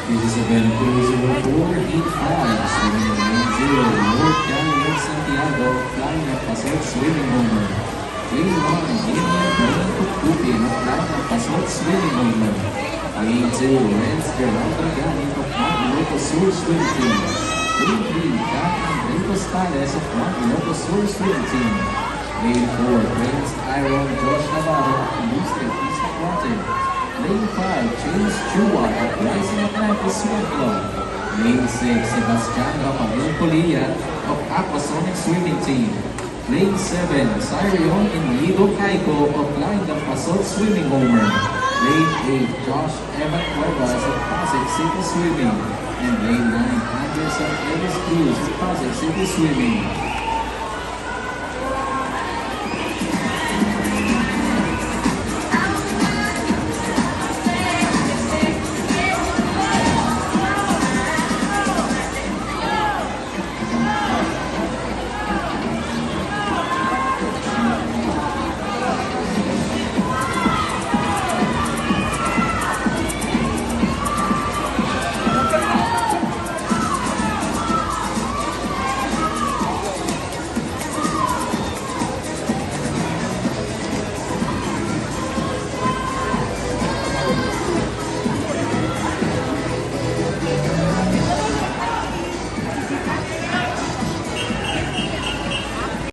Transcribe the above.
This is event 204, Heat 5, swimming in lane 0, North Galileo Santiago, flying at Pasok Swimming Homer. Lane 1, Damian Brain Tukupin of flying at Pasok Swimming Homer. Lane 2, Renz Gerald Dragani of Mount Ilocos Sur Swim Team. Lane 3, Dan Andre Costales of Mount Ilocos Sur Swim Team. Lane 4, Prince Aaron Josh Navarro of Ilustre East Aquatic. Lane 5, James Chua of Rising Atlantis Swim Club. Lane 6, Sebastian Rafael Polilla of Aquasonic Swimming Team. Lane 7, Cyrion Inigo Caico of Flying the Pasok Swimming Homer. Lane 8, Josh Evan Cuevas of Pasig City Swimming. And Lane 9, Anderson Ellis Cruz of Pasig City Swimming.